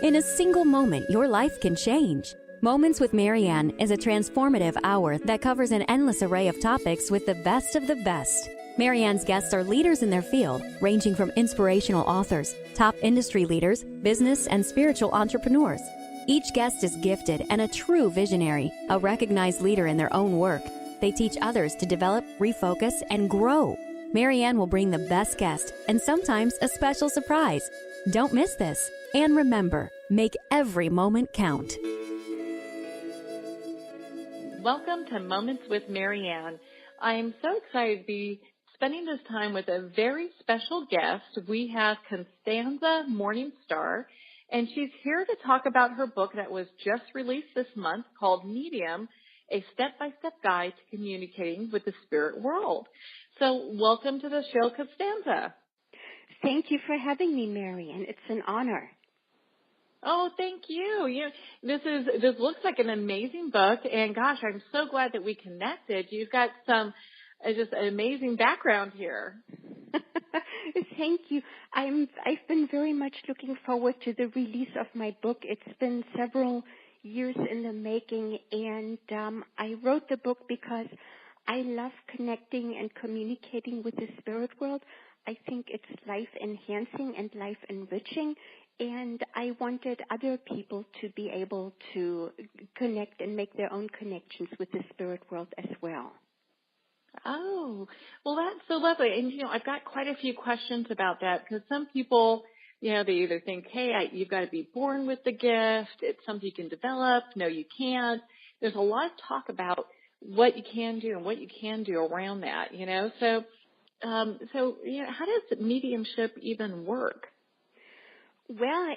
In a single moment, your life can change. Moments with Marianne is a transformative hour that covers an endless array of topics with the best of the best. Marianne's guests are leaders in their field, ranging from inspirational authors, top industry leaders, business and spiritual entrepreneurs. Each guest is gifted and a true visionary, a recognized leader in their own work. They teach others to develop, refocus, and grow. Marianne will bring the best guest and sometimes a special surprise. Don't miss this. And remember, make every moment count. Welcome to Moments with Marianne. I am so excited to be spending this time with a very special guest. We have Konstanza Morningstar, and she's here to talk about her book that was just released this month called Medium, a step-by-step guide to communicating with the spirit world. So welcome to the show, Costanza. Thank you for having me, Marianne. It's an honor. Oh, thank you. This looks like an amazing book, and gosh, I'm so glad that we connected. You've got some just an amazing background here. Thank you. I've been very much looking forward to the release of my book. It's been several years in the making, and I wrote the book because I love connecting and communicating with the spirit world. I think it's life-enhancing and life-enriching, and I wanted other people to be able to connect and make their own connections with the spirit world as well. Oh, well, that's so lovely. And, I've got quite a few questions about that because some people, they either think, hey, you've got to be born with the gift. It's something you can develop. No, you can't. There's a lot of talk about what you can do and what you can do around that, So, how does mediumship even work? Well,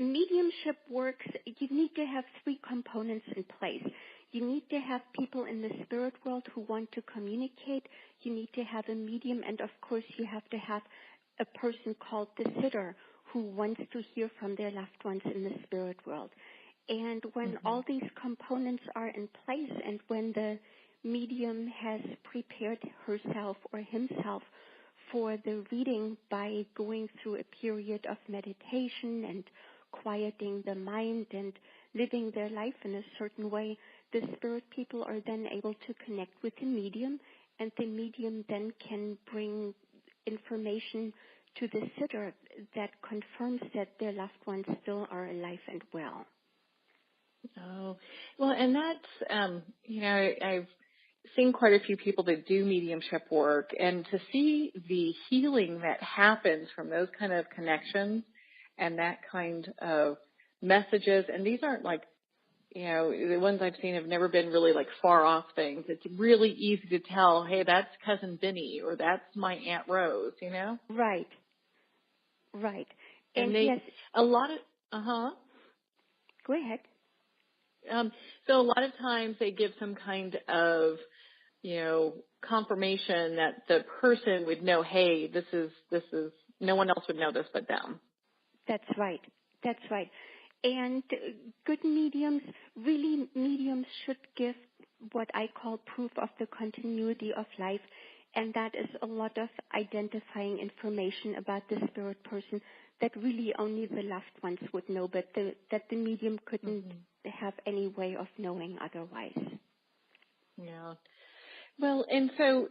mediumship works. You need to have three components in place. You need to have people in the spirit world who want to communicate. You need to have a medium, and of course, you have to have a person called the sitter who wants to hear from their loved ones in the spirit world. And when all these components are in place, and when the medium has prepared herself or himself for the reading by going through a period of meditation and quieting the mind and living their life in a certain way, the spirit people are then able to connect with the medium, and the medium then can bring information to the sitter that confirms that their loved ones still are alive and well. Oh, well, and that's, I've seen quite a few people that do mediumship work, and to see the healing that happens from those kind of connections and that kind of messages, and these aren't like, the ones I've seen have never been really like far off things. It's really easy to tell, hey, that's Cousin Benny or that's my Aunt Rose, Right. And they, yes. a lot of, Go ahead. So a lot of times they give some kind of, confirmation that the person would know, hey, this is, no one else would know this but them. That's right. And good mediums should give what I call proof of the continuity of life, and that is a lot of identifying information about the spirit person that really only the loved ones would know, but that the medium couldn't have any way of knowing otherwise. Yeah. Well, and so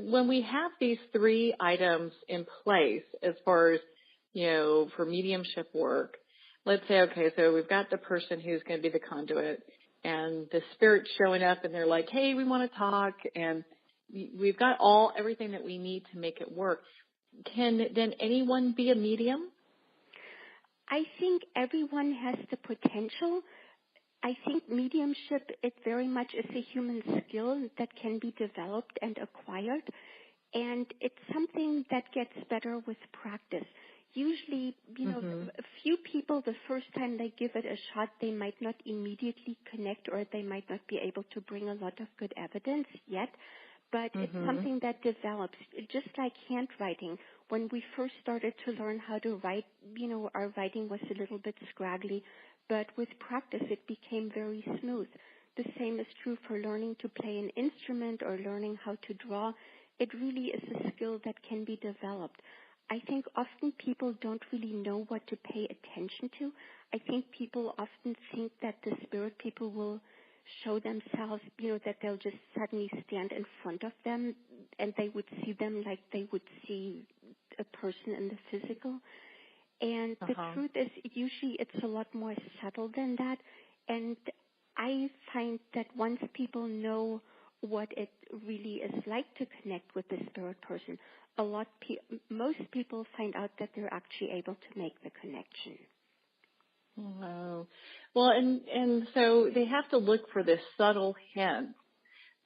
when we have these three items in place as far as, for mediumship work, let's say, okay, so we've got the person who's going to be the conduit and the spirit's showing up and they're like, hey, we want to talk, and we've got everything that we need to make it work. Can then anyone be a medium? I think everyone has the potential. I think mediumship, it very much is a human skill that can be developed and acquired, and it's something that gets better with practice. Usually, a few people, the first time they give it a shot, they might not immediately connect, or they might not be able to bring a lot of good evidence yet, but it's something that develops, just like handwriting. When we first started to learn how to write, our writing was a little bit scraggly, but with practice it became very smooth. The same is true for learning to play an instrument or learning how to draw. It really is a skill that can be developed. I think often people don't really know what to pay attention to. I think people often think that the spirit people will show themselves, that they'll just suddenly stand in front of them and they would see them like they would see a person in the physical. And the truth is, usually it's a lot more subtle than that. And I find that once people know what it really is like to connect with the spirit person, most people find out that they're actually able to make the connection. Wow. Well, and so they have to look for this subtle hint.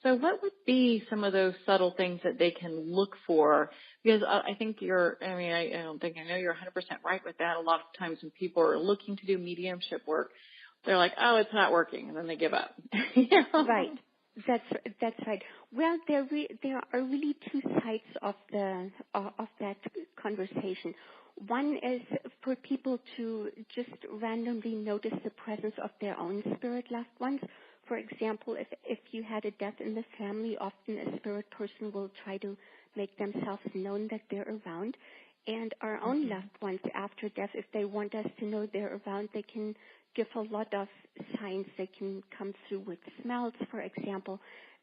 So what would be some of those subtle things that they can look for? Because I think I don't think I know you're 100% right with that. A lot of times when people are looking to do mediumship work, they're like, oh, it's not working, and then they give up. Right. That's right. Well, there are really two sides of that conversation. One is for people to just randomly notice the presence of their own spirit loved ones. For example, if you had a death in the family, often a spirit person will try to make themselves known that they're around. And our own loved ones after death, if they want us to know they're around, they can give a lot of signs. They can come through with smells, for example.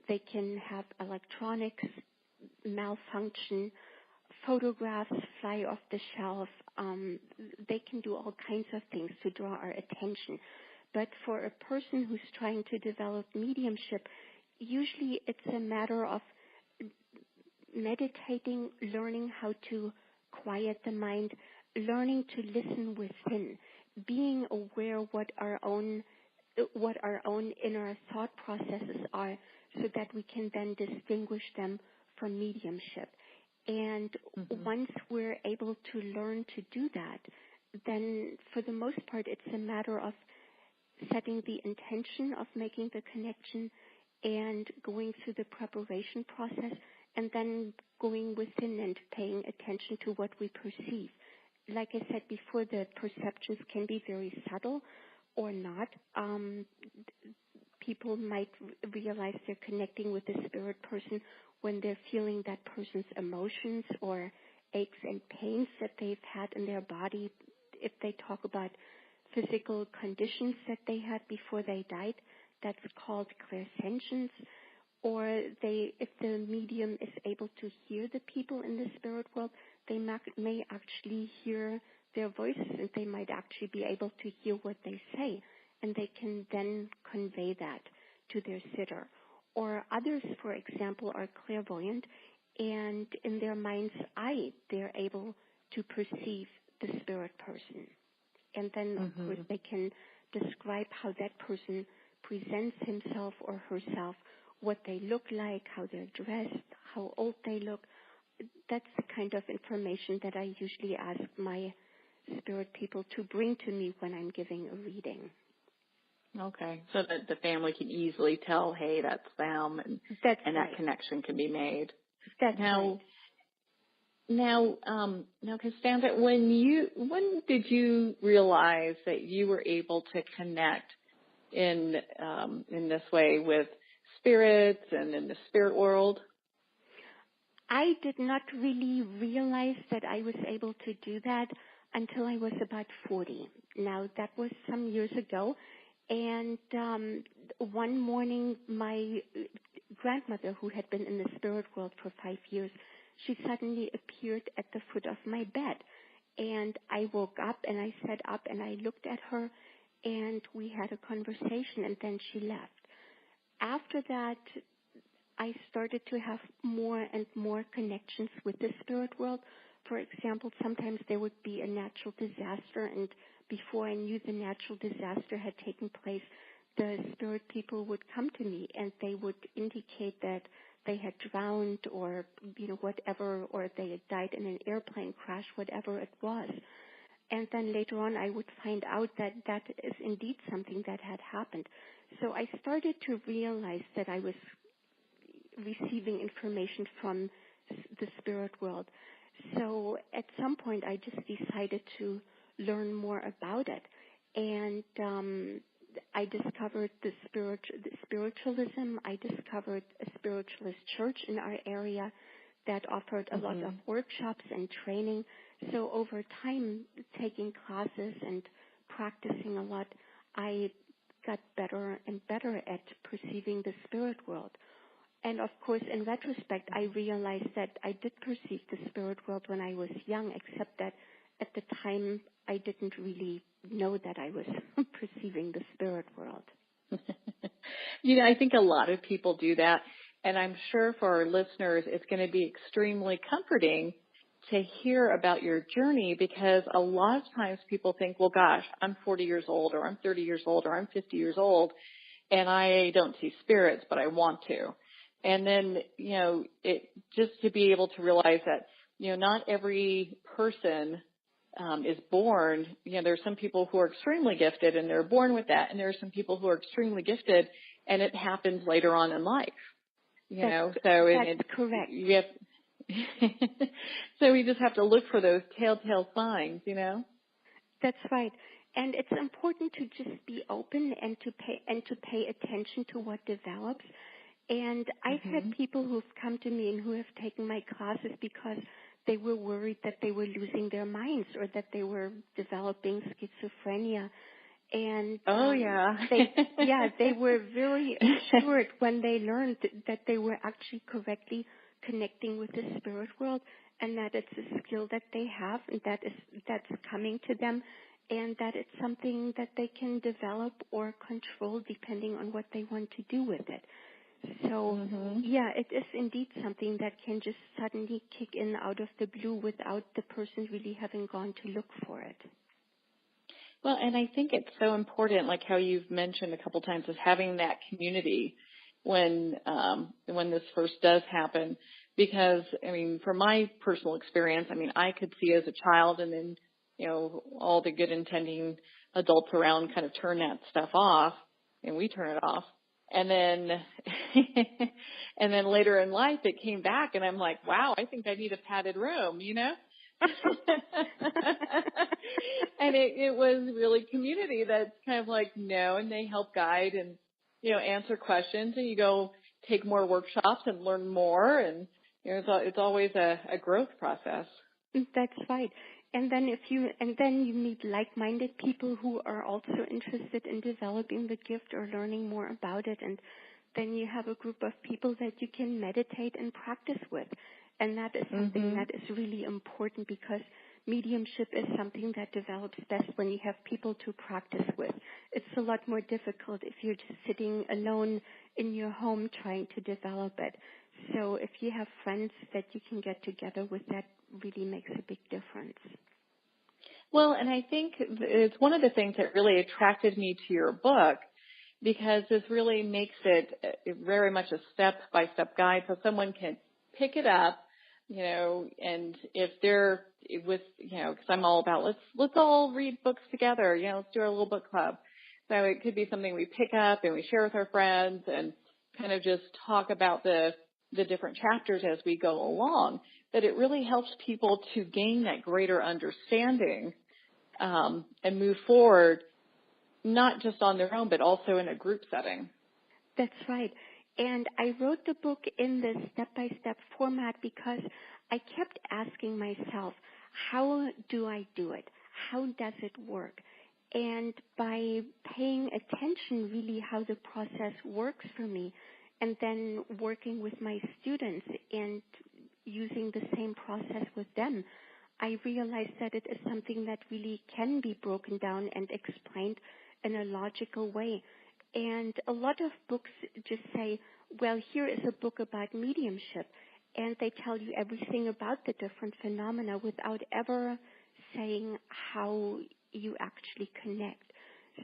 They can have electronics malfunction, photographs fly off the shelf. They can do all kinds of things to draw our attention. But for a person who's trying to develop mediumship, usually it's a matter of meditating, learning how to quiet the mind, learning to listen within, being aware what our own inner thought processes are, so that we can then distinguish them from mediumship. And once we're able to learn to do that, then for the most part it's a matter of setting the intention of making the connection and going through the preparation process, and then going within and paying attention to what we perceive. Like I said before, the perceptions can be very subtle or not. People might realize they're connecting with the spirit person when they're feeling that person's emotions or aches and pains that they've had in their body. If they talk about physical conditions that they had before they died, that's called clairsentience. Or if the medium is able to hear the people in the spirit world, they may actually hear their voices, and they might actually be able to hear what they say, and they can then convey that to their sitter. Or others, for example, are clairvoyant, and in their mind's eye, they're able to perceive the spirit person. And then, of course, they can describe how that person presents himself or herself, what they look like, how they're dressed, how old they look. That's the kind of information that I usually ask my spirit people to bring to me when I'm giving a reading. Okay, so that the family can easily tell, hey, that's them, and right. That connection can be made. That's right. Now, Costanza, when did you realize that you were able to connect in this way with spirits and in the spirit world? I did not really realize that I was able to do that until I was about 40. Now, that was some years ago. And one morning, my grandmother, who had been in the spirit world for 5 years, she suddenly appeared at the foot of my bed. And I woke up, and I sat up, and I looked at her, and we had a conversation, and then she left. After that, I started to have more and more connections with the spirit world. For example, sometimes there would be a natural disaster, and before I knew the natural disaster had taken place, the spirit people would come to me, and they would indicate that they had drowned or, whatever, or they had died in an airplane crash, whatever it was. And then later on, I would find out that that is indeed something that had happened. So I started to realize that I was receiving information from the spirit world. So at some point, I just decided to learn more about it. And I discovered the spiritualism. I discovered a spiritualist church in our area that offered a lot of workshops and training. So over time, taking classes and practicing a lot, I got better and better at perceiving the spirit world. And of course, in retrospect, I realized that I did perceive the spirit world when I was young, except that at the time I didn't really know that I was perceiving the spirit world. I think a lot of people do that. And I'm sure for our listeners, it's going to be extremely comforting to hear about your journey, because a lot of times people think, well, gosh, I'm 40 years old, or I'm 30 years old, or I'm 50 years old, and I don't see spirits, but I want to. And then, it just to be able to realize that, not every person is born. There's some people who are extremely gifted and they're born with that. And there are some people who are extremely gifted and it happens later on in life, That's correct. So we just have to look for those telltale signs, That's right. And it's important to just be open and to pay attention to what develops. And I've had people who've come to me and who have taken my classes because they were worried that they were losing their minds or that they were developing schizophrenia. And they were very assured when they learned that they were actually correctly connecting with the spirit world, and that it's a skill that they have and that's coming to them, and that it's something that they can develop or control depending on what they want to do with it. So, it is indeed something that can just suddenly kick in out of the blue without the person really having gone to look for it. Well, and I think it's so important, like how you've mentioned a couple times, is having that community when this first does happen. Because, from my personal experience, I could see as a child, and then, all the good intending adults around kind of turn that stuff off, and we turn it off. And then, and then later in life, it came back, and I'm like, wow, I think I need a padded room, And it was really community that's kind of like, no, and they help guide and, answer questions, and you go take more workshops and learn more, and, it's always a growth process. That's right. And then you meet like-minded people who are also interested in developing the gift or learning more about it. And then you have a group of people that you can meditate and practice with. And that is something that is really important, because mediumship is something that develops best when you have people to practice with. It's a lot more difficult if you're just sitting alone in your home trying to develop it. So if you have friends that you can get together with, that really makes a big difference. Well, and I think it's one of the things that really attracted me to your book, because this really makes it very much a step-by-step guide so someone can pick it up, and if they're with, because I'm all about let's all read books together, let's do our little book club. So it could be something we pick up and we share with our friends and kind of just talk about the different chapters as we go along. That it really helps people to gain that greater understanding and move forward, not just on their own, but also in a group setting. That's right. And I wrote the book in this step-by-step format because I kept asking myself, how do I do it? How does it work? And by paying attention really how the process works for me, and then working with my students and using the same process with them, I realized that it is something that really can be broken down and explained in a logical way. And a lot of books just say, well, here is a book about mediumship, and they tell you everything about the different phenomena without ever saying how you actually connect.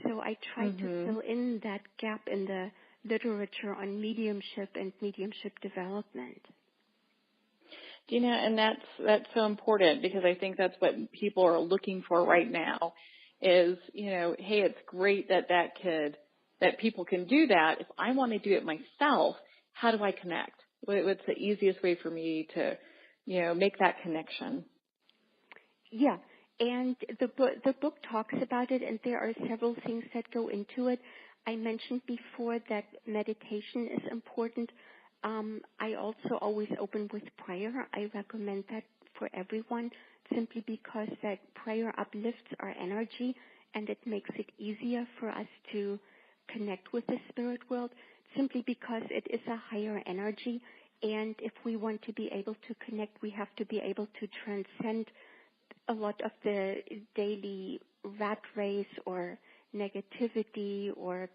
So I tried to fill in that gap in the literature on mediumship and mediumship development. And that's so important, because I think that's what people are looking for right now is, hey, it's great that people can do that. If I want to do it myself, how do I connect? What's the easiest way for me to, make that connection? Yeah, and the book talks about it, and there are several things that go into it. I mentioned before that meditation is important. I also always open with prayer. I recommend that for everyone simply because that prayer uplifts our energy and it makes it easier for us to connect with the spirit world simply because it is a higher energy. And if we want to be able to connect, we have to be able to transcend a lot of the daily rat race or negativity or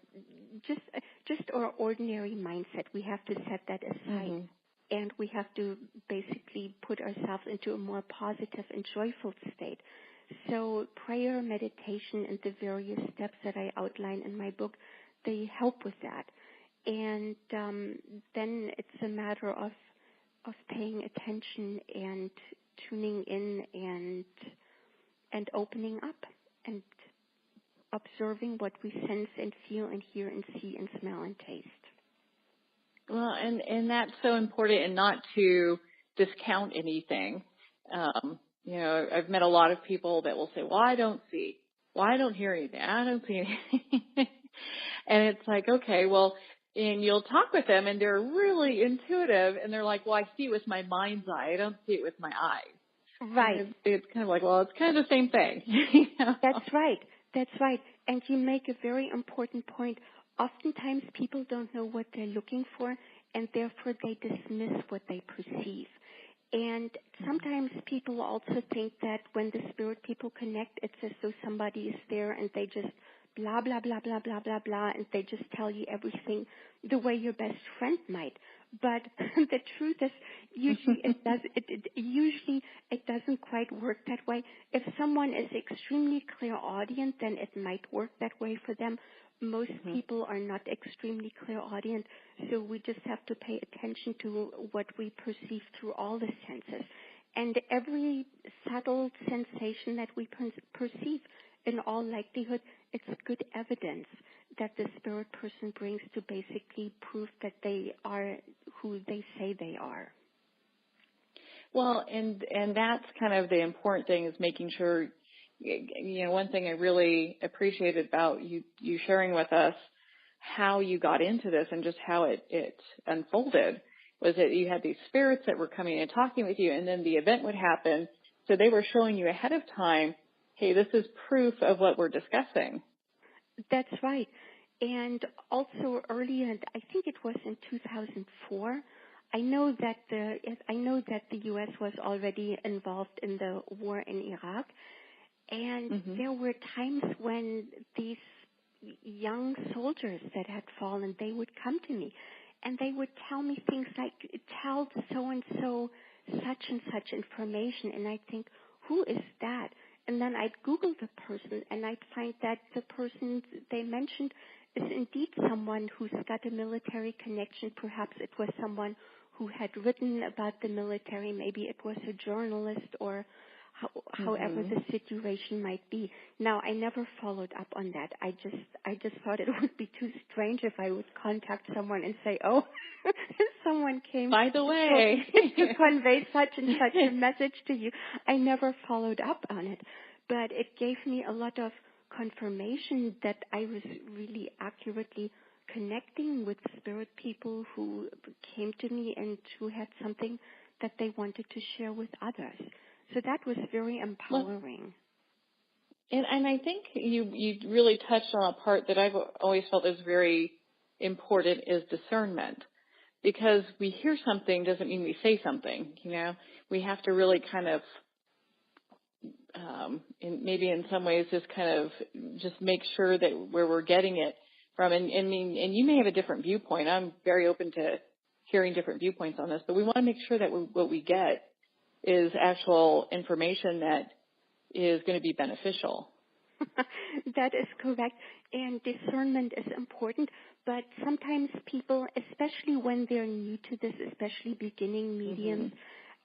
just our ordinary mindset. We have to set that aside, and we have to basically put ourselves into a more positive and joyful state. So prayer, meditation, and the various steps that I outline in my book, they help with that. And then it's a matter of paying attention and tuning in and opening up and observing what we sense and feel and hear and see and smell and taste. Well, and that's so important, and not to discount anything. I've met a lot of people that will say, well, I don't see. Well, I don't hear anything. I don't see anything. And it's like, okay, well, and you'll talk with them, and they're really intuitive, and they're like, well, I see it with my mind's eye. I don't see it with my eyes. Right. It's kind of like, well, it's kind of the same thing. That's right. That's right. And you make a very important point. Oftentimes people don't know what they're looking for, and therefore they dismiss what they perceive. And sometimes people also think that when the spirit people connect, it's as though somebody is there and they just blah, blah, blah, blah, blah, blah, blah, and they just tell you everything the way your best friend might. But the truth is, usually it doesn't quite work that way. If someone is extremely clairaudient, then it might work that way for them. Most people are not extremely clairaudient, so we just have to pay attention to what we perceive through all the senses. And every subtle sensation that we perceive, in all likelihood, it's good evidence that the spirit person brings to basically prove that they are who they say they are. Well, and that's kind of the important thing, is making sure, one thing I really appreciated about you sharing with us how you got into this and just how it unfolded was that you had these spirits that were coming and talking with you, and then the event would happen. So they were showing you ahead of time, hey, this is proof of what we're discussing. That's right. And also earlier, I think it was in 2004, I know that the U.S. was already involved in the war in Iraq, and there were times when these young soldiers that had fallen, they would come to me, and they would tell me things like, tell so-and-so such and such information, and I'd think, who is that? And then I'd Google the person, and I'd find that the person they mentioned is indeed someone who's got a military connection. Perhaps it was someone who had written about the military. Maybe it was a journalist, or however the situation might be. Now, I never followed up on that. I just thought it would be too strange if I would contact someone and say, oh, someone came by the way to convey such and such a message to you. I never followed up on it, but it gave me a lot of confirmation that I was really accurately connecting with spirit people who came to me and who had something that they wanted to share with others. So that was very empowering. Well, and I think you really touched on a part that I've always felt is very important, is discernment. Because we hear something doesn't mean we say something, We have to really kind of, maybe in some ways, just kind of just make sure that where we're getting it from. And you may have a different viewpoint. I'm very open to hearing different viewpoints on this, but we want to make sure that what we get is actual information that is going to be beneficial. That is correct. And discernment is important, but sometimes people, especially when they're new to this, especially beginning mediums,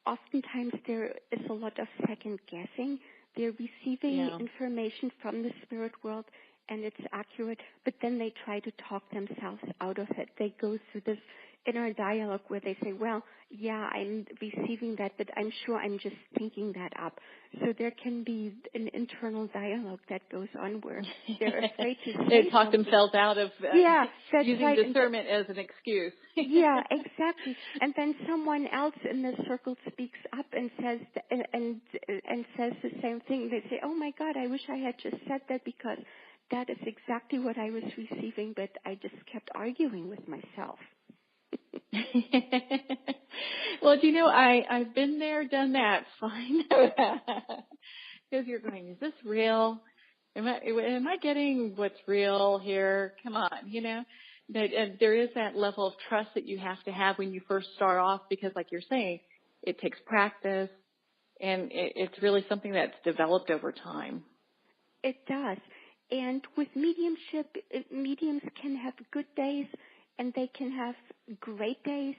oftentimes there is a lot of second guessing. They're receiving information from the spirit world and it's accurate, but then they try to talk themselves out of it. They go through this inner dialogue where they say, well, yeah, I'm receiving that, but I'm sure I'm just thinking that up. So there can be an internal dialogue that goes on where they're afraid to say They talk something. themselves out of using right. discernment as an excuse. Yeah, exactly. And then someone else in the circle speaks up and says and says the same thing. They say, "Oh my God, I wish I had just said that because that is exactly what I was receiving, but I just kept arguing with myself." Well, do you know, I've been there, done that. So I know that. Because you're going, is this real? Am I getting what's real here? Come on, and there is that level of trust that you have to have when you first start off, because like you're saying, it takes practice, and it's really something that's developed over time. It does. And with mediumship, mediums can have good days and they can have great days,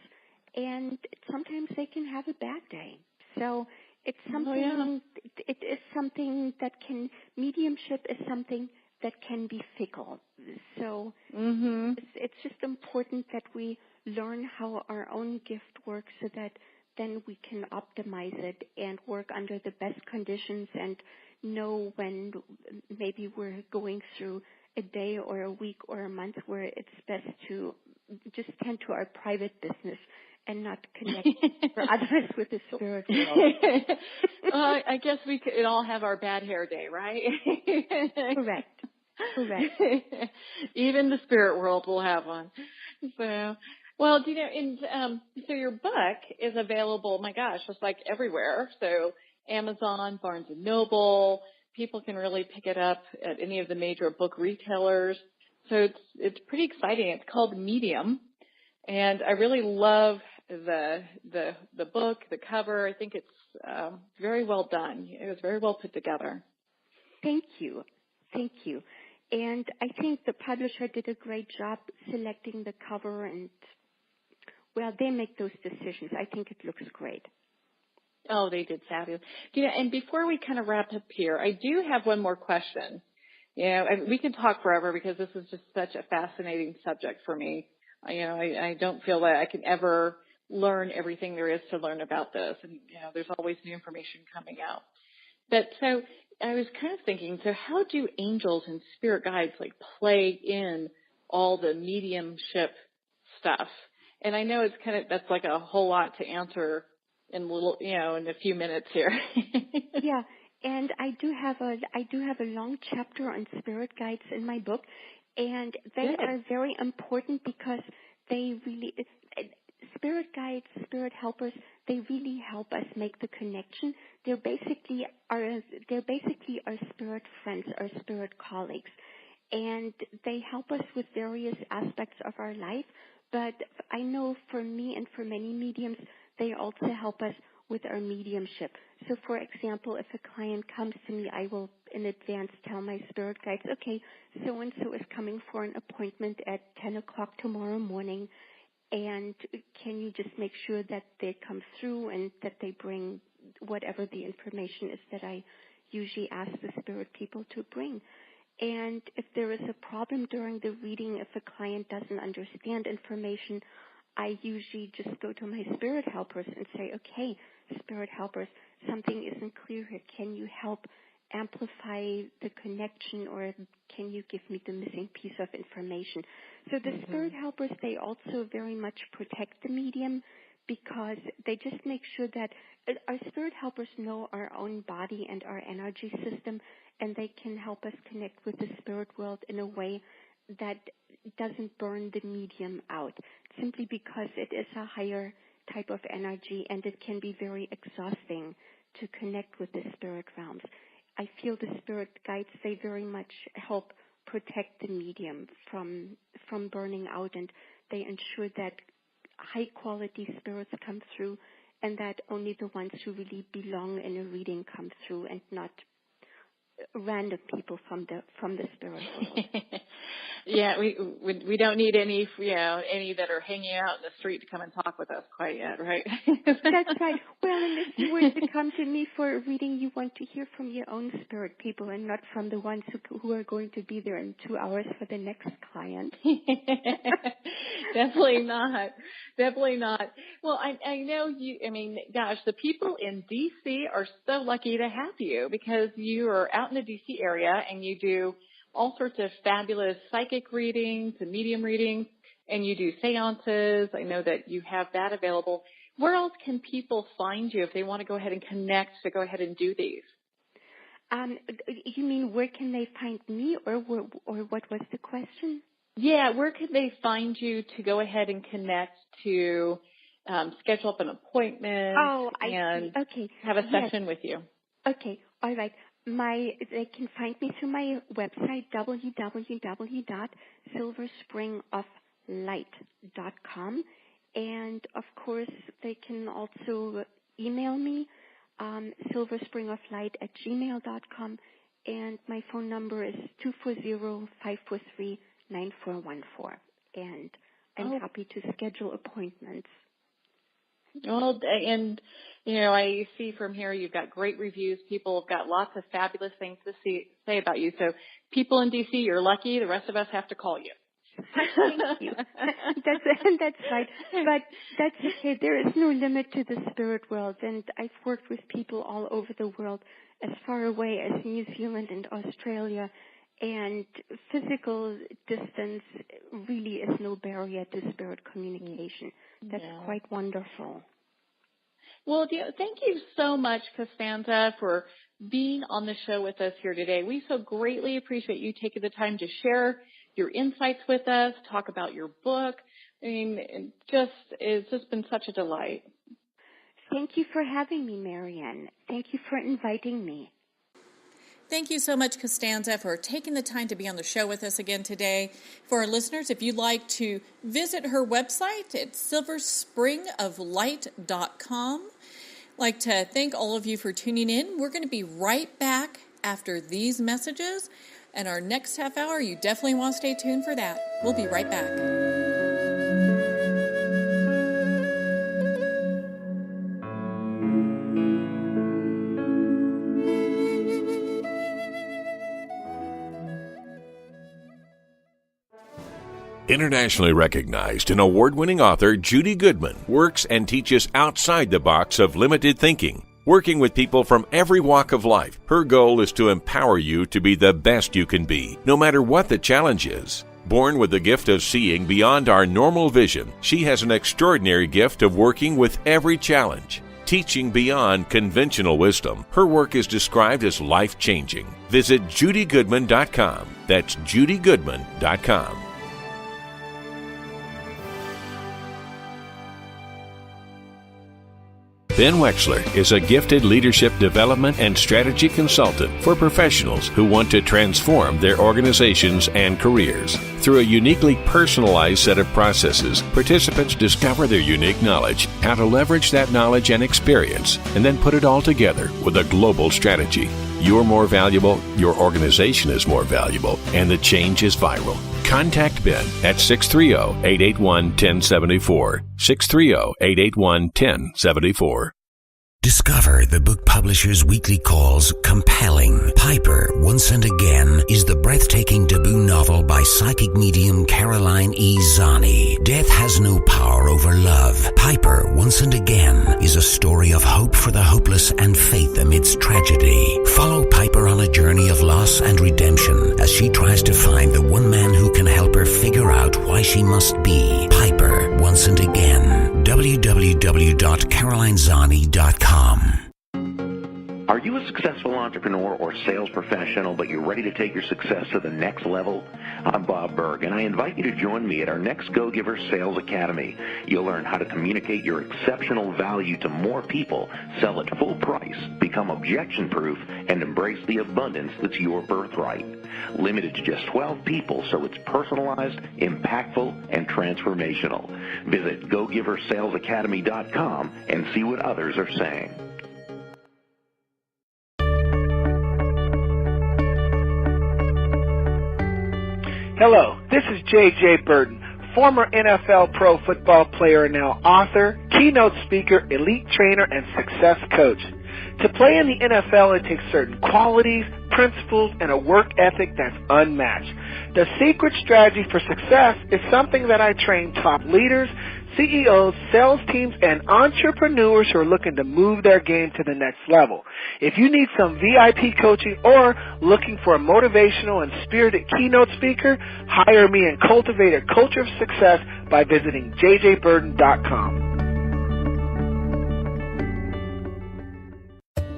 and sometimes they can have a bad day. So it's something, it is something that mediumship is something that can be fickle. So it's just important that we learn how our own gift works so that then we can optimize it and work under the best conditions and know when maybe we're going through a day or a week or a month where it's best to just tend to our private business and not connect for others with the spirit world. I guess we could all have our bad hair day, right? Correct. Even the spirit world will have one. So, well, so your book is available, my gosh, just like everywhere. So Amazon, Barnes & Noble, people can really pick it up at any of the major book retailers. So it's pretty exciting. It's called Medium. And I really love the book, the cover. I think it's very well done. It was very well put together. Thank you. And I think the publisher did a great job selecting the cover, and, well, they make those decisions. I think it looks great. Oh, they did fabulous. And before we kind of wrap up here, I do have one more question. And we can talk forever because this is just such a fascinating subject for me. I don't feel that I can ever learn everything there is to learn about this. And, there's always new information coming out. But so I was kind of thinking, so how do angels and spirit guides play in all the mediumship stuff? And I know that's like a whole lot to answer in a few minutes here. Yeah. And I do have a long chapter on spirit guides in my book, and they are very important because they really, spirit guides, spirit helpers, they really help us make the connection. They're basically our spirit friends, our spirit colleagues, and they help us with various aspects of our life. But I know for me and for many mediums, they also help us with our mediumship. So, for example, if a client comes to me, I will in advance tell my spirit guides, okay, so-and-so is coming for an appointment at 10 o'clock tomorrow morning, and can you just make sure that they come through and that they bring whatever the information is that I usually ask the spirit people to bring. And if there is a problem during the reading, if a client doesn't understand information, I usually just go to my spirit helpers and say, okay, spirit helpers, something isn't clear here. Can you help amplify the connection, or can you give me the missing piece of information? So the spirit helpers, they also very much protect the medium because they just make sure that our spirit helpers know our own body and our energy system, and they can help us connect with the spirit world in a way that doesn't burn the medium out, simply because it is a higher type of energy and it can be very exhausting to connect with the spirit realms. I feel the spirit guides, they very much help protect the medium from burning out, and they ensure that high quality spirits come through and that only the ones who really belong in a reading come through, and not random people from the spirit world. Yeah, we don't need any that are hanging out in the street to come and talk with us quite yet, right? That's right. Well, and if you were to come to me for a reading, you want to hear from your own spirit people and not from the ones who are going to be there in 2 hours for the next client. Definitely not. Definitely not. Well, I know you, gosh, the people in D.C. are so lucky to have you because you are out in the D.C. area and you do all sorts of fabulous psychic readings and medium readings, and you do seances. I know that you have that available. Where else can people find you if they want to go ahead and connect to go ahead and do these? You mean where can they find me, or what was the question? Yeah, where can they find you to go ahead and connect to schedule up an appointment have a session with you? Okay, all right. They can find me through my website, www.silverspringoflight.com. And, of course, they can also email me, silverspringoflight@gmail.com. And my phone number is 240-543-9414. And I'm happy to schedule appointments. Well, and, I see from here you've got great reviews. People have got lots of fabulous things to say about you. So people in D.C., you're lucky. The rest of us have to call you. Thank you. That's right. But that's okay. There is no limit to the spirit world. And I've worked with people all over the world, as far away as New Zealand and Australia. And physical distance really is no barrier to spirit communication. That's quite wonderful. Well, thank you so much, Costanza, for being on the show with us here today. We so greatly appreciate you taking the time to share your insights with us, talk about your book. It's just been such a delight. Thank you for having me, Marianne. Thank you for inviting me. Thank you so much, Costanza, for taking the time to be on the show with us again today. For our listeners, if you'd like to visit her website, it's silverspringoflight.com. I'd like to thank all of you for tuning in. We're going to be right back after these messages. And our next half hour, you definitely want to stay tuned for that. We'll be right back. Internationally recognized and award-winning author Judy Goodman works and teaches outside the box of limited thinking. Working with people from every walk of life, her goal is to empower you to be the best you can be, no matter what the challenge is. Born with the gift of seeing beyond our normal vision, she has an extraordinary gift of working with every challenge. Teaching beyond conventional wisdom, her work is described as life-changing. Visit judygoodman.com. That's judygoodman.com. Ben Wexler is a gifted leadership development and strategy consultant for professionals who want to transform their organizations and careers. Through a uniquely personalized set of processes, participants discover their unique knowledge, how to leverage that knowledge and experience, and then put it all together with a global strategy. You're more valuable, your organization is more valuable, and the change is viral. Contact Ben at 630-881-1074. 630-881-1074. Discover the book publisher's weekly calls compelling. Piper, Once and Again, is the breathtaking debut novel by psychic medium Caroline E. Zani. Death has no power over love. Piper, Once and Again, is a story of hope for the hopeless and faith amidst tragedy. Follow Piper on a journey of loss and redemption as she tries to find the one man who can help her figure out why she must be. Piper, Once and Again. www.carolinezani.com. Are you a successful entrepreneur or sales professional, but you're ready to take your success to the next level? I'm Bob Berg, and I invite you to join me at our next Go-Giver Sales Academy. You'll learn how to communicate your exceptional value to more people, sell at full price, become objection-proof, and embrace the abundance that's your birthright. Limited to just 12 people, so it's personalized, impactful, and transformational. Visit GoGiverSalesAcademy.com and see what others are saying. Hello, this is J.J. Burton, former NFL pro football player and now author, keynote speaker, elite trainer, and success coach. To play in the NFL, it takes certain qualities, principles, and a work ethic that's unmatched. The secret strategy for success is something that I train top leaders, CEOs, sales teams, and entrepreneurs who are looking to move their game to the next level. If you need some VIP coaching or looking for a motivational and spirited keynote speaker, hire me and cultivate a culture of success by visiting jjburden.com.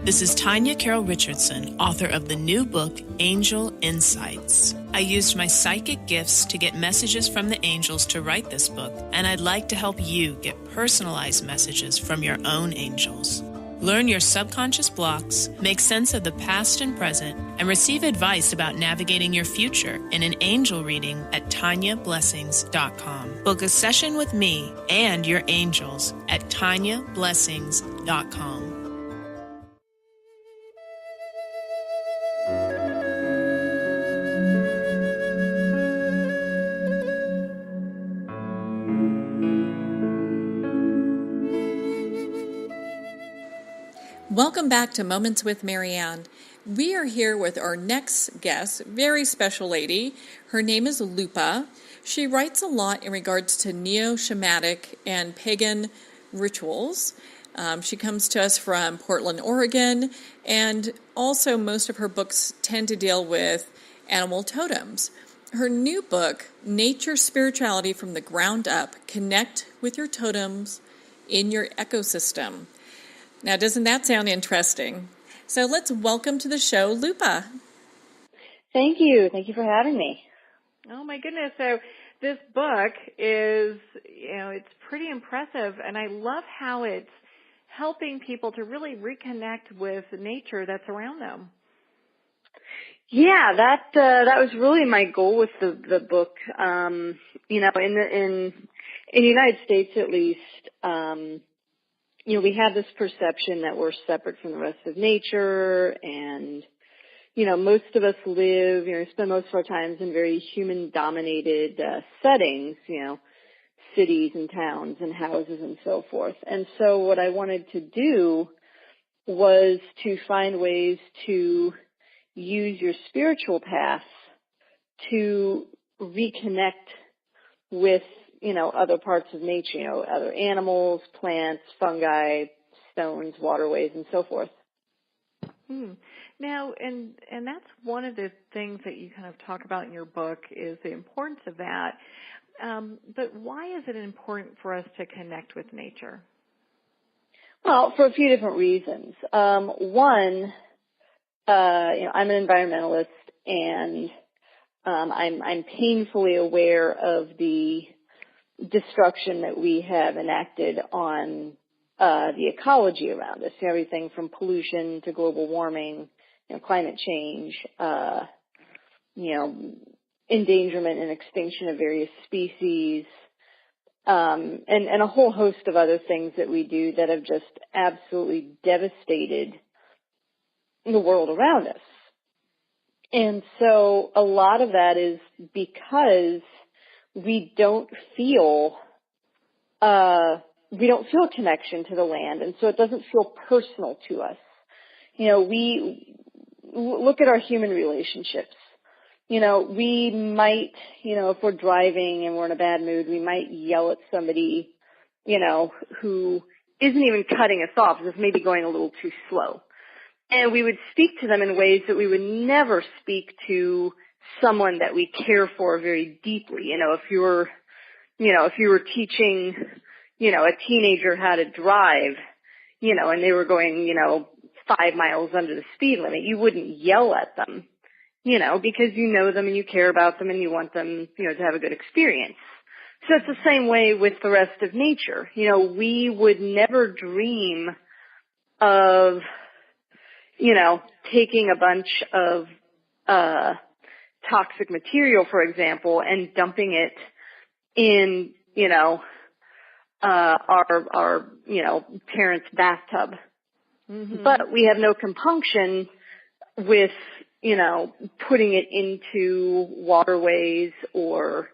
This is Tanya Carroll Richardson, author of the new book, Angel Insights. I used my psychic gifts to get messages from the angels to write this book, and I'd like to help you get personalized messages from your own angels. Learn your subconscious blocks, make sense of the past and present, and receive advice about navigating your future in an angel reading at TanyaBlessings.com. Book a session with me and your angels at TanyaBlessings.com. Welcome back to Moments with Marianne. We are here with our next guest, very special lady. Her name is Lupa. She writes a lot in regards to neo-shamanic and pagan rituals. She comes to us from Portland, Oregon, and also most of her books tend to deal with animal totems. Her new book, Nature Spirituality from the Ground Up, Connect with Your Totems in Your Ecosystem. Now, doesn't that sound interesting? So let's welcome to the show, Lupa. Thank you. Thank you for having me. Oh, my goodness. So this book is, it's pretty impressive, and I love how it's helping people to really reconnect with nature that's around them. Yeah, that was really my goal with the book. In the United States, at least, we have this perception that we're separate from the rest of nature, and, most of us live, spend most of our times in very human-dominated settings, cities and towns and houses and so forth. And so what I wanted to do was to find ways to use your spiritual path to reconnect with other parts of nature, other animals, plants, fungi, stones, waterways, and so forth. Now, and that's one of the things that you kind of talk about in your book is the importance of that. But why is it important for us to connect with nature? Well, for a few different reasons. One, I'm an environmentalist, and I'm painfully aware of the destruction that we have enacted on the ecology around us. Everything from pollution to global warming, climate change, endangerment and extinction of various species, and a whole host of other things that we do that have just absolutely devastated the world around us. And so a lot of that is because we don't feel a connection to the land, and so it doesn't feel personal to us. We look at our human relationships. We might, if we're driving and we're in a bad mood, we might yell at somebody, who isn't even cutting us off, just maybe going a little too slow. And we would speak to them in ways that we would never speak to someone that we care for very deeply. If you were teaching, a teenager how to drive, and they were going, 5 miles under the speed limit, you wouldn't yell at them, because you know them and you care about them and you want them, to have a good experience. So it's the same way with the rest of nature. We would never dream of, taking a bunch of, toxic material, for example, and dumping it in, our parents' bathtub. Mm-hmm. But we have no compunction with, putting it into waterways or,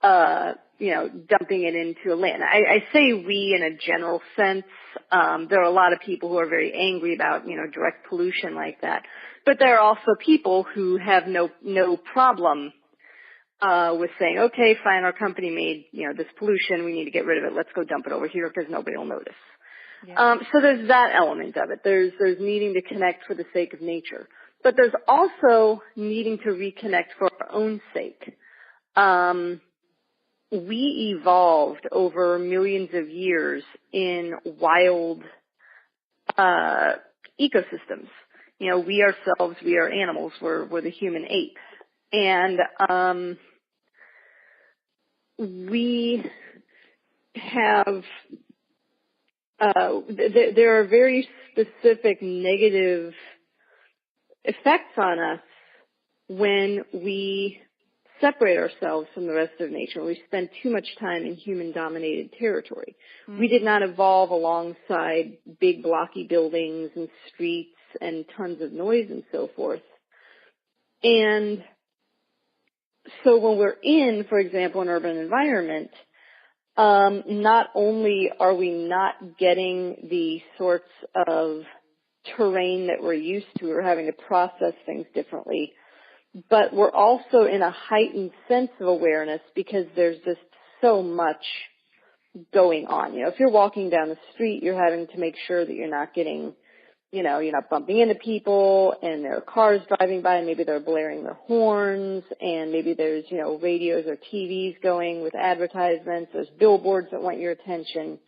dumping it into land. I say we in a general sense. There are a lot of people who are very angry about, direct pollution like that. But there are also people who have no problem with saying, okay, fine, our company made, this pollution. We need to get rid of it. Let's go dump it over here because nobody will notice. Yeah. So there's that element of it. There's needing to connect for the sake of nature. But there's also needing to reconnect for our own sake. We evolved over millions of years in wild ecosystems. We ourselves, we are animals. We're the human apes. And we have there are very specific negative effects on us when we separate ourselves from the rest of nature. We spend too much time in human-dominated territory. Mm-hmm. We did not evolve alongside big blocky buildings and streets and tons of noise and so forth. And so when we're in, for example, an urban environment, not only are we not getting the sorts of terrain that we're used to, we're having to process things differently, but we're also in a heightened sense of awareness because there's just so much going on. If you're walking down the street, you're having to make sure that you're not getting, you're not bumping into people, and there are cars driving by, and maybe they're blaring their horns, and maybe there's, radios or TVs going with advertisements. There's billboards that want your attention.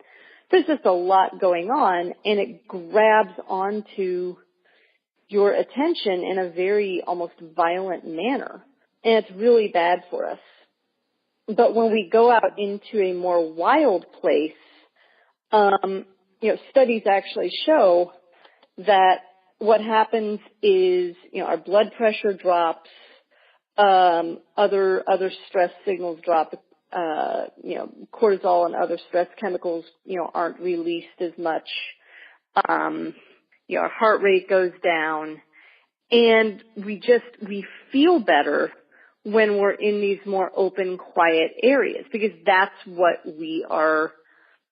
There's just a lot going on, and it grabs onto your attention in a very almost violent manner, and it's really bad for us. But when we go out into a more wild place, studies actually show that what happens is, our blood pressure drops, other stress signals drop, cortisol and other stress chemicals, aren't released as much. Our heart rate goes down, and we feel better when we're in these more open, quiet areas, because that's what we are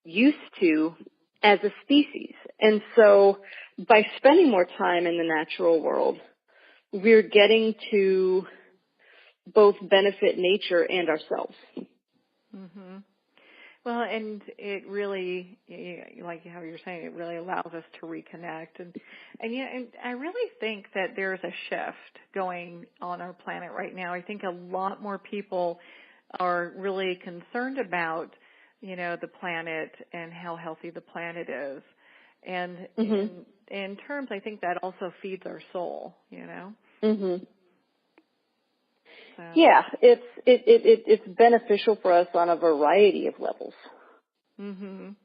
used to as a species. And so by spending more time in the natural world, we're getting to both benefit nature and ourselves. Mm-hmm. Well, and it really, like how you're saying, it really allows us to reconnect. And I really think that there's a shift going on our planet right now. I think a lot more people are really concerned about, the planet and how healthy the planet is. And mm-hmm. in terms, I think that also feeds our soul, Mm-hmm. So. Yeah, it's beneficial for us on a variety of levels. Mhm.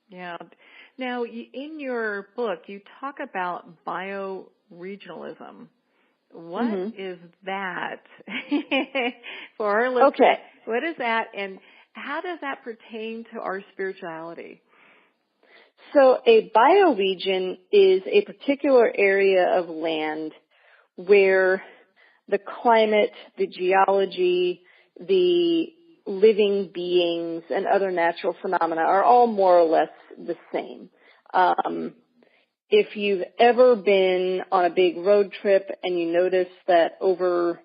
Yeah. Now, in your book, you talk about bio-regionalism. What mm-hmm. is that for our listeners? Okay. What is that, and how does that pertain to our spirituality? So, a bioregion is a particular area of land where the climate, the geology, the living beings, and other natural phenomena are all more or less the same. If you've ever been on a big road trip and you notice that over,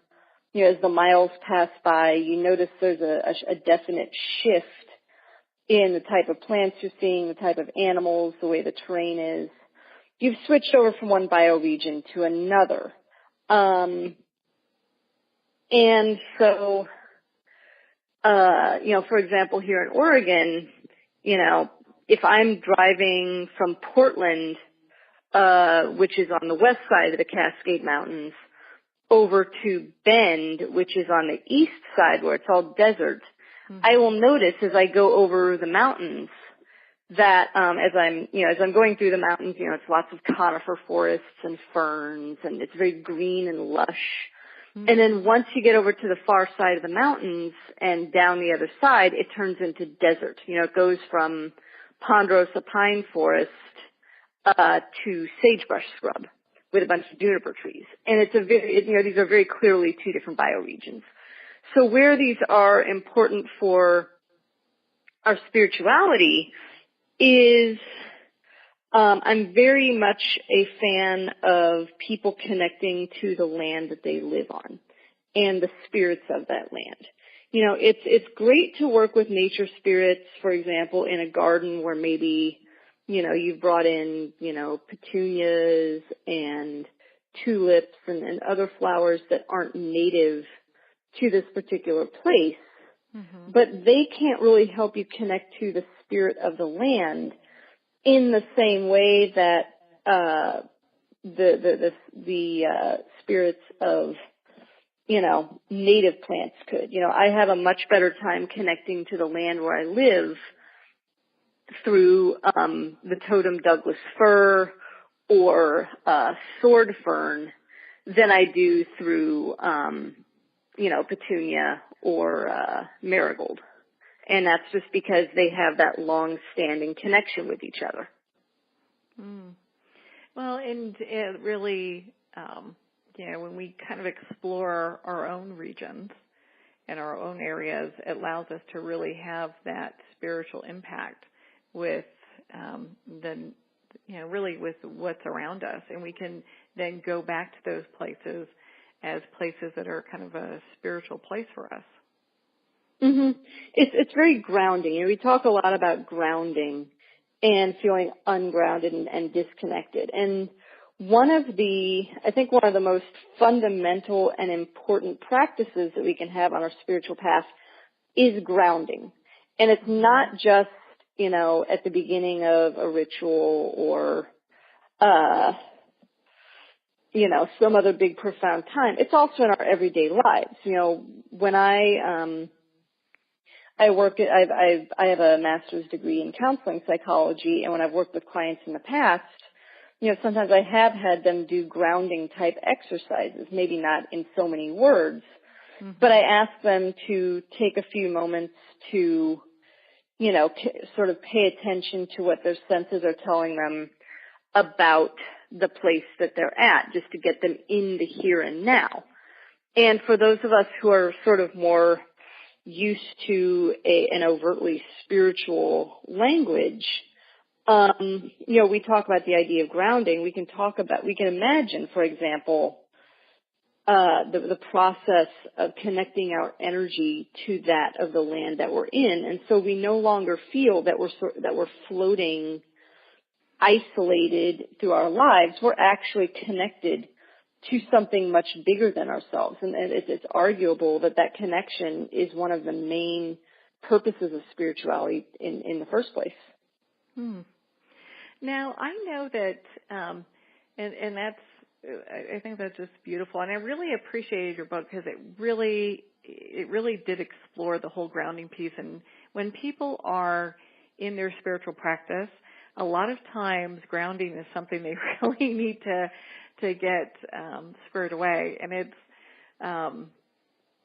as the miles pass by, you notice there's a definite shift in the type of plants you're seeing, the type of animals, the way the terrain is, you've switched over from one bioregion to another. And so, for example, here in Oregon, if I'm driving from Portland, which is on the west side of the Cascade Mountains, over to Bend, which is on the east side where it's all desert, mm-hmm. I will notice as I go over the mountains that, as I'm going through the mountains, it's lots of conifer forests and ferns, and it's very green and lush. Mm-hmm. And then once you get over to the far side of the mountains and down the other side, it turns into desert. It goes from ponderosa pine forest to sagebrush scrub. with a bunch of juniper trees. And it's these are very clearly two different bioregions. So where these are important for our spirituality is, I'm very much a fan of people connecting to the land that they live on and the spirits of that land. It's great to work with nature spirits, for example, in a garden where maybe, you've brought in, petunias and tulips and other flowers that aren't native to this particular place, but they can't really help you connect to the spirit of the land in the same way that the spirits of native plants could. I have a much better time connecting to the land where I live through the totem Douglas fir or sword fern than I do through petunia or marigold. And that's just because they have that long-standing connection with each other. Well, and it really, when we kind of explore our own regions and our own areas, it allows us to really have that spiritual impact with really with what's around us. And we can then go back to those places as places that are kind of a spiritual place for us. It's very grounding. We talk a lot about grounding and feeling ungrounded and disconnected. And one of the most fundamental and important practices that we can have on our spiritual path is grounding. And it's not just, at the beginning of a ritual or, some other big profound time. It's also in our everyday lives. When I have a master's degree in counseling psychology, and when I've worked with clients in the past, sometimes I have had them do grounding type exercises, maybe not in so many words, but I ask them to take a few moments to, sort of pay attention to what their senses are telling them about the place that they're at, just to get them in the here and now. And for those of us who are sort of more used to an overtly spiritual language, we talk about the idea of grounding. We can imagine, for example, the process of connecting our energy to that of the land that we're in, and so we no longer feel that we're floating, isolated through our lives. We're actually connected to something much bigger than ourselves, and it's arguable that connection is one of the main purposes of spirituality in the first place. Now, I know that, and that's, I think that's just beautiful, and I really appreciated your book because it really did explore the whole grounding piece. And when people are in their spiritual practice, a lot of times grounding is something they really need to get spurred away. And it's,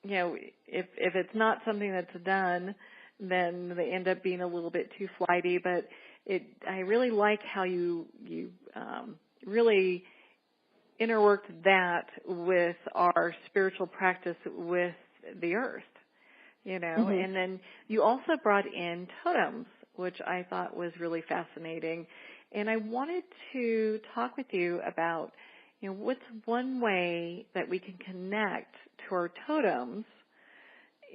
if it's not something that's done, then they end up being a little bit too flighty. But I really like how you really interworked that with our spiritual practice with the earth, and then you also brought in totems, which I thought was really fascinating. And I wanted to talk with you about, what's one way that we can connect to our totems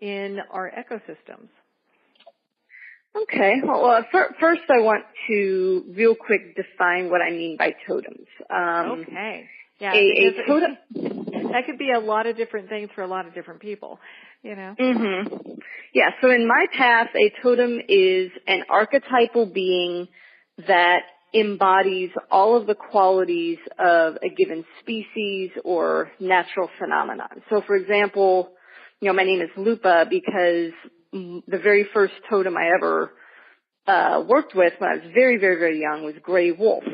in our ecosystems? Okay. Well, first I want to real quick define what I mean by totems. Okay. Yeah. A totem. That could be a lot of different things for a lot of different people, Yeah. So in my path, a totem is an archetypal being that embodies all of the qualities of a given species or natural phenomenon. So, for example, my name is Lupa because the very first totem I ever worked with when I was very, very, very young was gray wolf.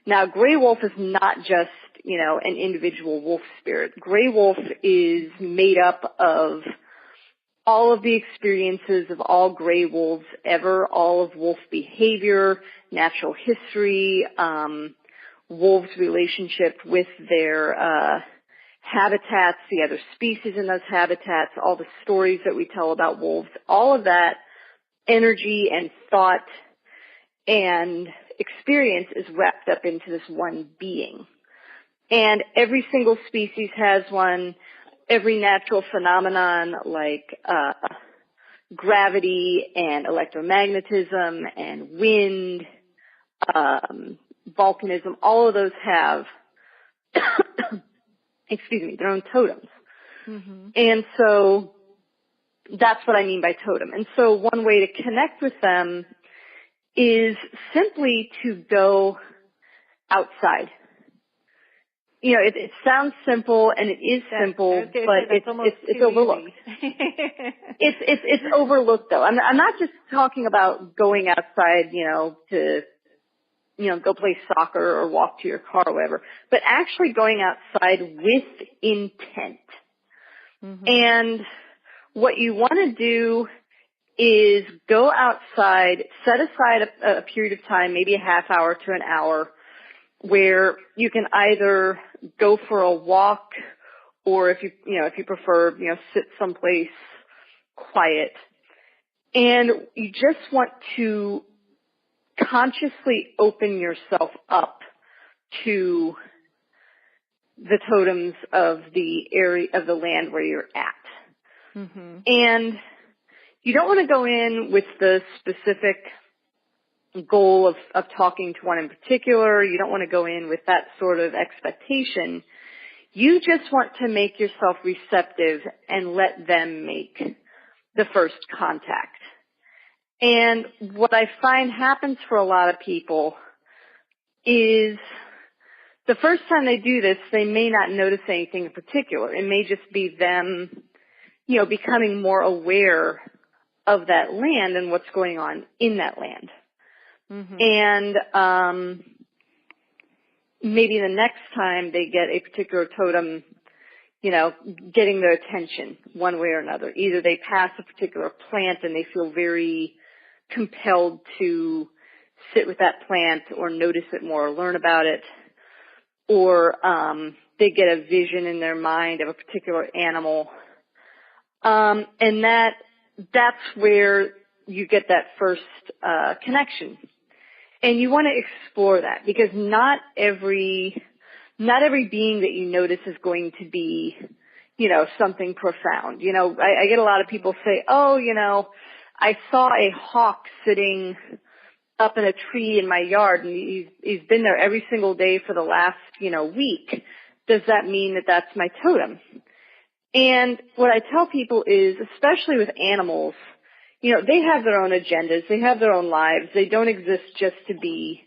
Now, gray wolf is not just, an individual wolf spirit. Gray wolf is made up of all of the experiences of all gray wolves ever, all of wolf behavior, natural history, wolves' relationship with their habitats, the other species in those habitats, all the stories that we tell about wolves, all of that energy and thought and experience is wrapped up into this one being. And every single species has one. Every natural phenomenon like gravity and electromagnetism and wind, volcanism, all of those have, their own totems. Mm-hmm. And so that's what I mean by totem. And so one way to connect with them is simply to go outside. You know, it sounds simple, and it is simple, but it's overlooked. It's overlooked, though. I'm not just talking about going outside, to, go play soccer or walk to your car or whatever, but actually going outside with intent. Mm-hmm. And what you want to do is go outside, set aside a period of time, maybe a half hour to an hour, where you can either go for a walk or if you prefer, sit someplace quiet. And you just want to consciously open yourself up to the totems of the area of the land where you're at. Mm-hmm. And you don't want to go in with the specific goal of talking to one in particular. You don't want to go in with that sort of expectation. You just want to make yourself receptive and let them make the first contact. And what I find happens for a lot of people is the first time they do this, they may not notice anything in particular. It may just be them, becoming more aware of that land and what's going on in that land. Mm-hmm. And maybe the next time they get a particular totem, getting their attention one way or another. Either they pass a particular plant and they feel very compelled to sit with that plant or notice it more or learn about it, or they get a vision in their mind of a particular animal. And that's where you get that first connection. And you want to explore that, because not every being that you notice is going to be, something profound. I get a lot of people say, I saw a hawk sitting up in a tree in my yard, and he's been there every single day for the last, week. Does that mean that that's my totem? And what I tell people is, especially with animals, they have their own agendas. They have their own lives. They don't exist just to be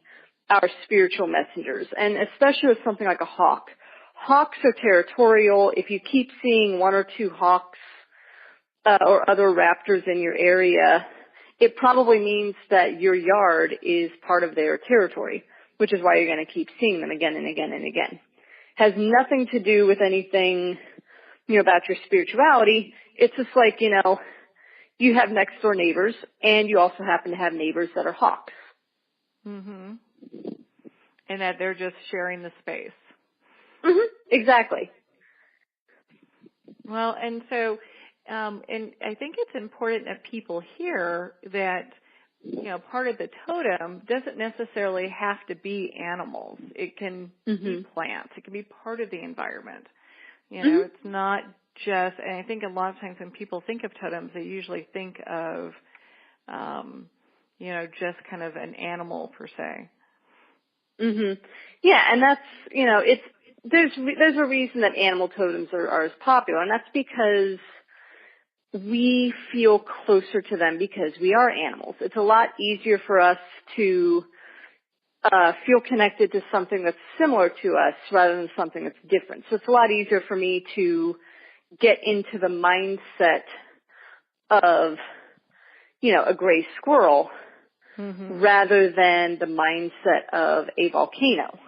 our spiritual messengers. And especially with something like a hawk. Hawks are territorial. If you keep seeing one or two hawks or other raptors in your area, it probably means that your yard is part of their territory, which is why you're going to keep seeing them again and again and again. Has nothing to do with anything, about your spirituality. It's just like, you have next door neighbors, and you also happen to have neighbors that are hawks. Mm-hmm. And that they're just sharing the space. Mm-hmm. Exactly. Well, and so, and I think it's important that people hear that, part of the totem doesn't necessarily have to be animals. It can be plants. It can be part of the environment. It's not just, and I think a lot of times when people think of totems, they usually think of, just kind of an animal per se. Mm-hmm. Yeah, and that's, there's a reason that animal totems are as popular, and that's because we feel closer to them because we are animals. It's a lot easier for us to feel connected to something that's similar to us rather than something that's different. So it's a lot easier for me to get into the mindset of, a gray squirrel rather than the mindset of a volcano.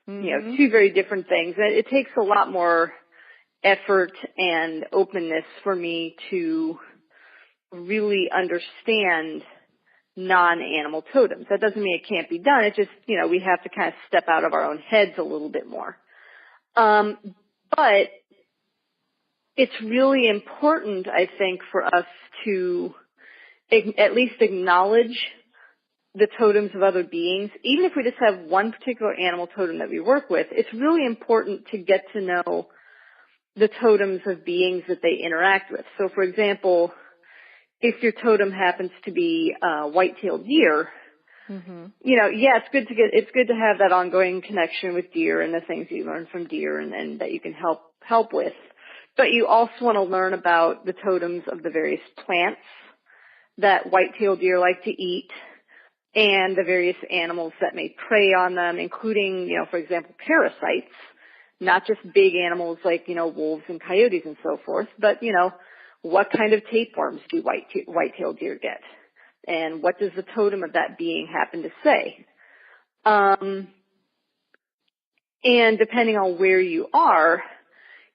Two very different things. And it takes a lot more effort and openness for me to really understand non-animal totems. That doesn't mean it can't be done. It just, we have to kind of step out of our own heads a little bit more. But it's really important, I think, for us to at least acknowledge the totems of other beings. Even if we just have one particular animal totem that we work with, it's really important to get to know the totems of beings that they interact with. So, for example, if your totem happens to be white-tailed deer, it's good to have that ongoing connection with deer and the things you learn from deer and that you can help with. But you also want to learn about the totems of the various plants that white-tailed deer like to eat and the various animals that may prey on them, including, for example, parasites, not just big animals like, wolves and coyotes and so forth, but, what kind of tapeworms do white-tailed deer get? And what does the totem of that being happen to say? And depending on where you are,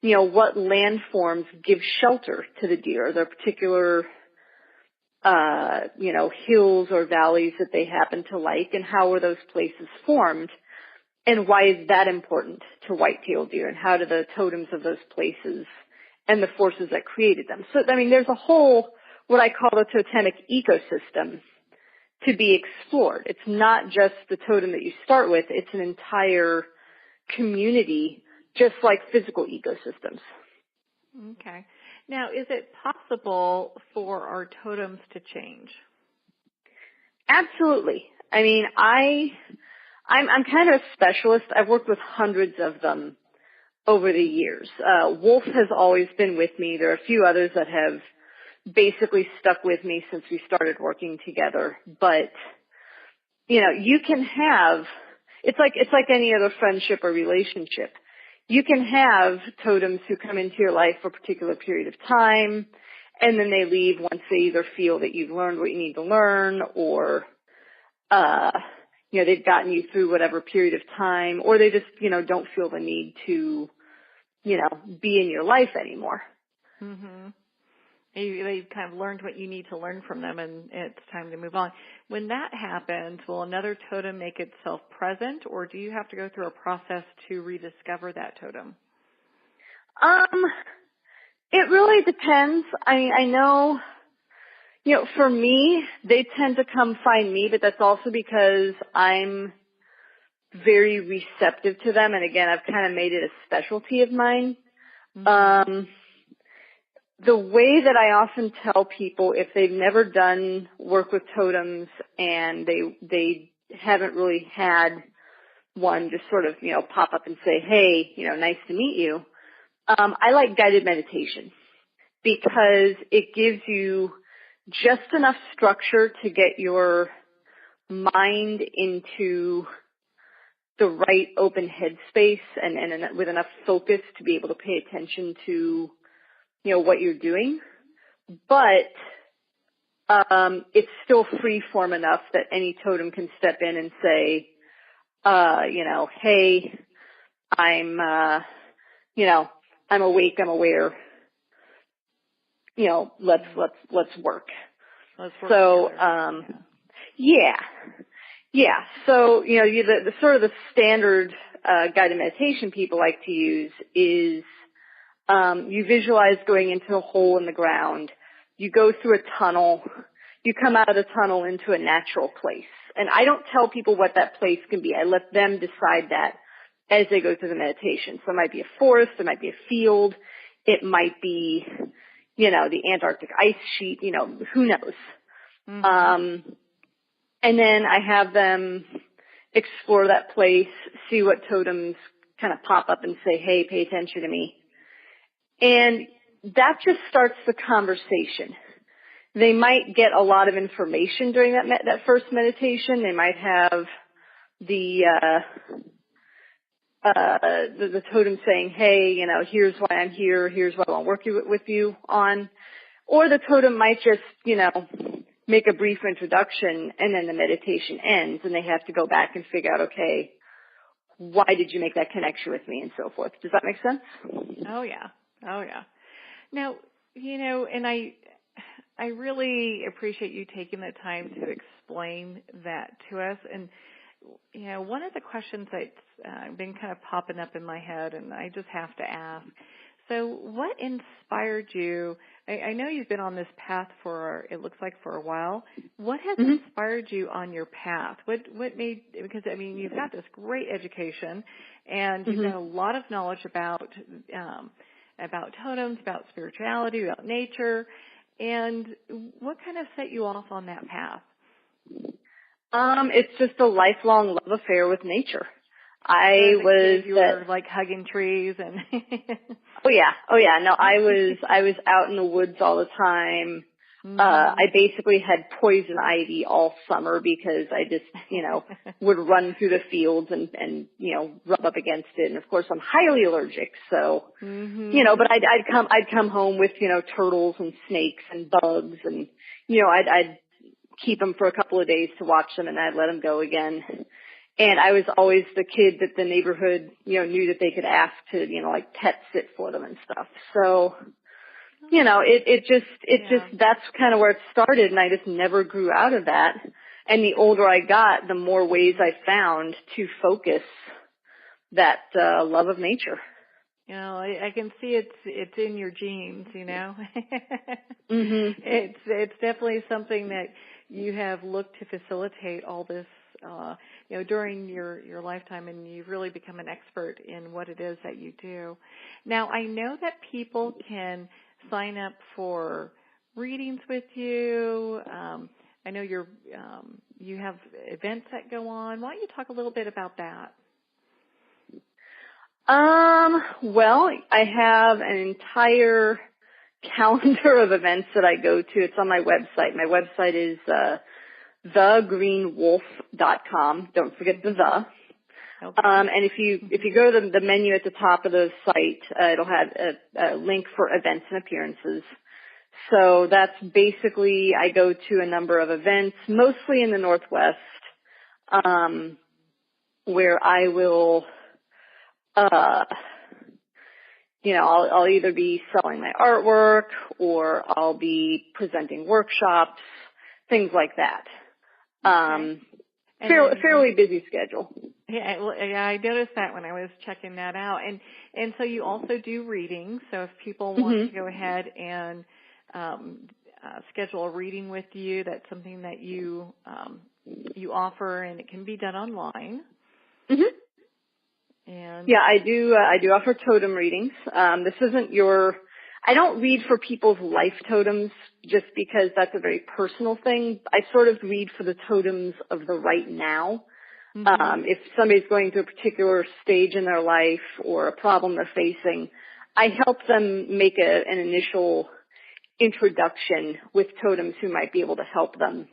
what landforms give shelter to the deer? Are there particular, hills or valleys that they happen to like, and how are those places formed? And why is that important to white-tailed deer? And how do the totems of those places and the forces that created them? So, there's a whole, what I call a totemic ecosystem to be explored. It's not just the totem that you start with. It's an entire community, just like physical ecosystems. Okay. Now, is it possible for our totems to change? Absolutely. I'm kind of a specialist. I've worked with hundreds of them over the years. Wolf has always been with me. There are a few others that have basically stuck with me since we started working together. But, you can have, it's like any other friendship or relationship. You can have totems who come into your life for a particular period of time, and then they leave once they either feel that you've learned what you need to learn, or, they've gotten you through whatever period of time, or they just, don't feel the need to, be in your life anymore. Mm-hmm. They've kind of learned what you need to learn from them, and it's time to move on. When that happens, will another totem make itself present, or do you have to go through a process to rediscover that totem? It really depends. I know, for me, they tend to come find me, but that's also because I'm very receptive to them. And again, I've kind of made it a specialty of mine. Mm-hmm. The way that I often tell people, if they've never done work with totems and they haven't really had one just sort of, pop up and say, hey, nice to meet you, I like guided meditation because it gives you just enough structure to get your mind into the right open headspace and with enough focus to be able to pay attention to, what you're doing. But it's still free form enough that any totem can step in and say, hey, I'm awake, I'm aware, let's work. Let's work so, together. Yeah. So, the sort of the standard guided meditation people like to use is you visualize going into a hole in the ground. You go through a tunnel. You come out of the tunnel into a natural place. And I don't tell people what that place can be. I let them decide that as they go through the meditation. So it might be a forest. It might be a field. It might be, the Antarctic ice sheet. Who knows? Mm-hmm. And then I have them explore that place, see what totems kind of pop up and say, hey, pay attention to me. And that just starts the conversation. They might get a lot of information during that first meditation. They might have the totem saying, hey, here's why I'm here. Here's what I want to work with you on. Or the totem might just, make a brief introduction, and then the meditation ends, and they have to go back and figure out, okay, why did you make that connection with me, and so forth. Does that make sense? Oh, yeah. Now, and I really appreciate you taking the time to explain that to us. And, one of the questions that's been kind of popping up in my head, and I just have to ask, so what inspired you? I know you've been on this path it looks like for a while. What has inspired you on your path? What made, because you've got this great education and you've got a lot of knowledge about totems, about spirituality, about nature, and what kind of set you off on that path? It's just a lifelong love affair with nature. You were like hugging trees and. Oh yeah. No, I was out in the woods all the time. I basically had poison ivy all summer because I just, would run through the fields and rub up against it. And of course I'm highly allergic. So, but I'd come home with, turtles and snakes and bugs and, I'd keep them for a couple of days to watch them and I'd let them go again. And I was always the kid that the neighborhood, knew that they could ask to, like pet sit for them and stuff. So, that's kind of where it started, and I just never grew out of that. And the older I got, the more ways I found to focus that love of nature. I can see it's in your genes, It's definitely something that you have looked to facilitate all this, during your lifetime, and you've really become an expert in what it is that you do. Now, I know that people can sign up for readings with you. I know you have events that go on. Why don't you talk a little bit about that? Well, I have an entire calendar of events that I go to. It's on my website. My website is thegreenwolf.com. Don't forget the the. Okay. And if you go to the menu at the top of the site, it'll have a link for events and appearances. So that's basically, I go to a number of events, mostly in the Northwest, where I will, I'll either be selling my artwork or I'll be presenting workshops, things like that. Fairly busy schedule. Yeah, I noticed that when I was checking that out. And so you also do readings. So if people want to go ahead and schedule a reading with you, that's something that you offer, and it can be done online. And yeah, I do offer totem readings. This isn't I don't read for people's life totems just because that's a very personal thing. I sort of read for the totems of the right now. If somebody's going through a particular stage in their life or a problem they're facing, I help them make an initial introduction with totems who might be able to help them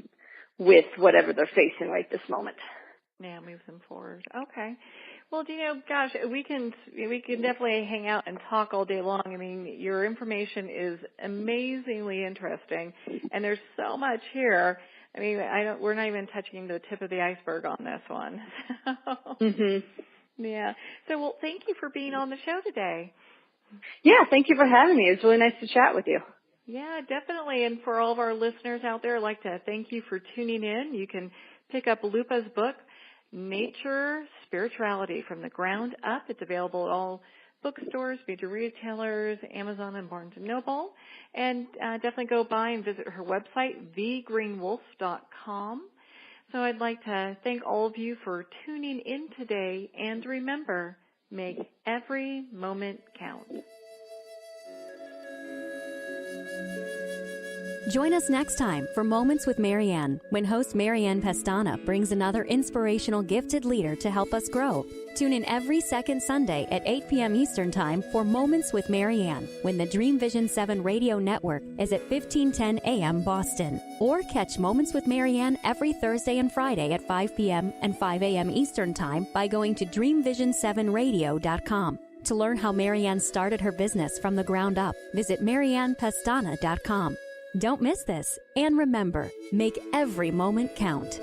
with whatever they're facing right this moment. Yeah, move them forward. Okay. Well, gosh, we can definitely hang out and talk all day long. I mean, your information is amazingly interesting, and there's so much here. I mean, we're not even touching the tip of the iceberg on this one. Yeah. So, well, thank you for being on the show today. Yeah, thank you for having me. It was really nice to chat with you. Yeah, definitely. And for all of our listeners out there, I'd like to thank you for tuning in. You can pick up Lupa's book, Nature Spirituality from the Ground Up. It's available at all bookstores, major retailers, Amazon, and Barnes & Noble. And definitely go by and visit her website, thegreenwolf.com. So I'd like to thank all of you for tuning in today. And remember, make every moment count. Join us next time for Moments with Marianne, when host Marianne Pestana brings another inspirational gifted leader to help us grow. Tune in every second Sunday at 8 p.m. Eastern Time for Moments with Marianne, when the Dream Vision 7 radio network is at 1510 a.m. Boston. Or catch Moments with Marianne every Thursday and Friday at 5 p.m. and 5 a.m. Eastern Time by going to dreamvision7radio.com. To learn how Marianne started her business from the ground up, visit mariannepestana.com. Don't miss this, and remember, make every moment count.